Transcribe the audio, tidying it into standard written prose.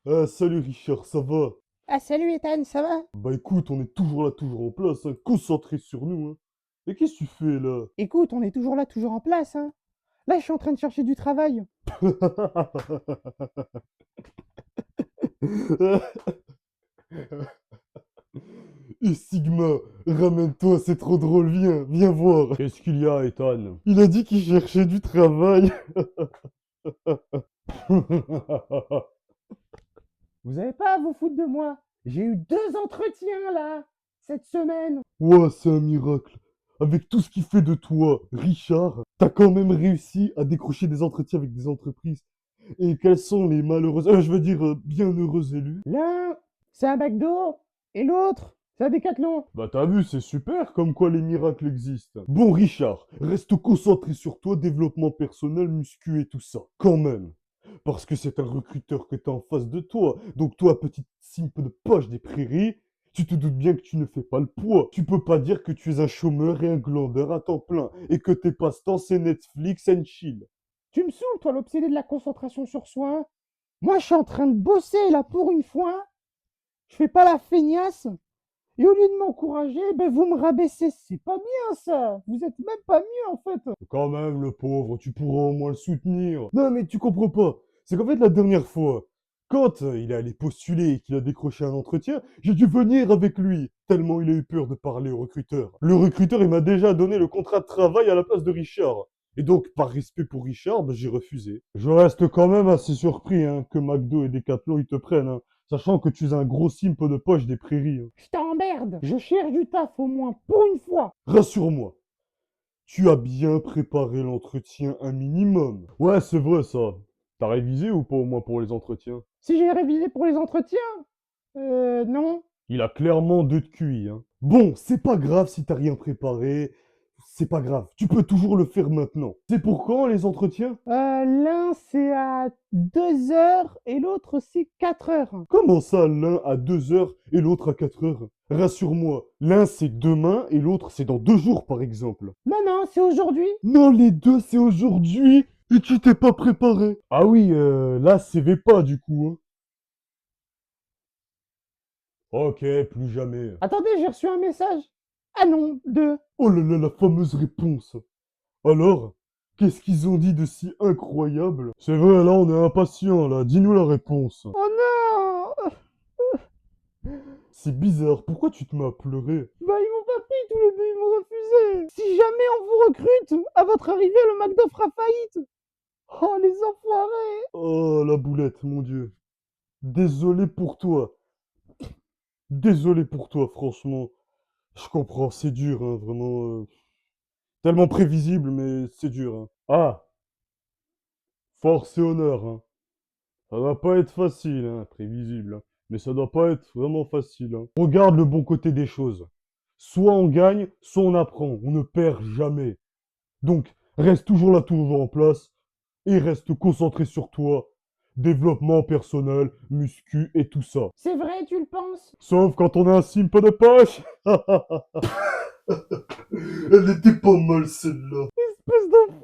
Ah, salut Richard, ça va? Ah salut Ethan, ça va? Bah écoute, on est toujours là, toujours en place, hein, concentré sur nous, hein. Et qu'est-ce que tu fais là? Écoute, on est toujours là, toujours en place, hein. Là, je suis en train de chercher du travail. Et Sigma, ramène-toi, c'est trop drôle, viens voir. Qu'est-ce qu'il y a, Ethan? Il a dit qu'il cherchait du travail. Vous avez pas à vous foutre de moi. J'ai eu 2 entretiens là, cette semaine. Ouah, c'est un miracle. Avec tout ce qu'il fait de toi, Richard, t'as quand même réussi à décrocher des entretiens avec des entreprises. Et quelles sont les malheureuses, je veux dire, bienheureux élus? L'un, c'est un McDo, et l'autre, c'est un Décathlon. Bah t'as vu, c'est super comme quoi les miracles existent. Bon Richard, reste concentré sur toi, développement personnel, muscu et tout ça. Quand même. Parce que c'est un recruteur que t'as en face de toi. Donc toi, petite simple de poche des prairies, tu te doutes bien que tu ne fais pas le poids. Tu peux pas dire que tu es un chômeur et un glandeur à temps plein. Et que tes passe-temps c'est Netflix and chill. Tu me saoules, toi, l'obsédé de la concentration sur soi. Moi, je suis en train de bosser là pour une fois. Je fais pas la feignasse. Et au lieu de m'encourager, ben vous me rabaissez. C'est pas bien ça. Vous êtes même pas mieux en fait. Quand même, le pauvre, tu pourras au moins le soutenir. Non, mais tu comprends pas. C'est qu'en fait, la dernière fois, quand il est allé postuler et qu'il a décroché un entretien, j'ai dû venir avec lui, tellement il a eu peur de parler au recruteur. Le recruteur, il m'a déjà donné le contrat de travail à la place de Richard. Et donc, par respect pour Richard, ben, j'ai refusé. Je reste quand même assez surpris hein, que McDo et Decathlon, ils te prennent, hein, sachant que tu es un gros simp de poche des prairies. Hein. Je t'emmerde. Je cherche du taf au moins pour une fois. Rassure-moi. Tu as bien préparé l'entretien un minimum. Ouais, c'est vrai ça. T'as révisé ou pas au moins pour les entretiens? Si j'ai révisé pour les entretiens, non. Il a clairement deux de QI, hein. Bon, c'est pas grave si t'as rien préparé. C'est pas grave. Tu peux toujours le faire maintenant. C'est pour quand les entretiens? L'un c'est à 2 heures et l'autre c'est 4 heures. Comment ça, l'un à 2 heures et l'autre à 4 heures? Rassure-moi, l'un c'est demain et l'autre c'est dans 2 jours par exemple. Non, non, c'est aujourd'hui. Non, les deux c'est aujourd'hui et tu t'es pas préparé. Ah oui, là c'est pas du coup, hein. Ok, plus jamais. Attendez, j'ai reçu un message. Ah non, deux. Oh là là, la fameuse réponse. Alors, qu'est-ce qu'ils ont dit de si incroyable? C'est vrai, là on est impatient, là. Dis-nous la réponse. Oh non. C'est bizarre, pourquoi tu te mets à pleurer? Bah ils m'ont pas pris tous les deux, ils m'ont refusé. Si jamais on vous recrute, à votre arrivée, le McDo fera faillite. Oh les enfoirés. Oh, la boulette, mon Dieu. Désolé pour toi. Désolé pour toi, franchement. Je comprends, c'est dur, hein, vraiment. Tellement prévisible, mais c'est dur, hein. Ah, force et honneur, hein. Ça doit pas être facile, hein, prévisible, hein. Mais ça doit pas être vraiment facile, hein. Regarde le bon côté des choses. Soit on gagne, soit on apprend. On ne perd jamais. Donc, reste toujours là, toujours en place. Et reste concentré sur toi. Développement personnel, muscu et tout ça. C'est vrai, tu le penses? Sauf quand on a un simp de poche. Elle était pas mal celle-là. Espèce d'enfant.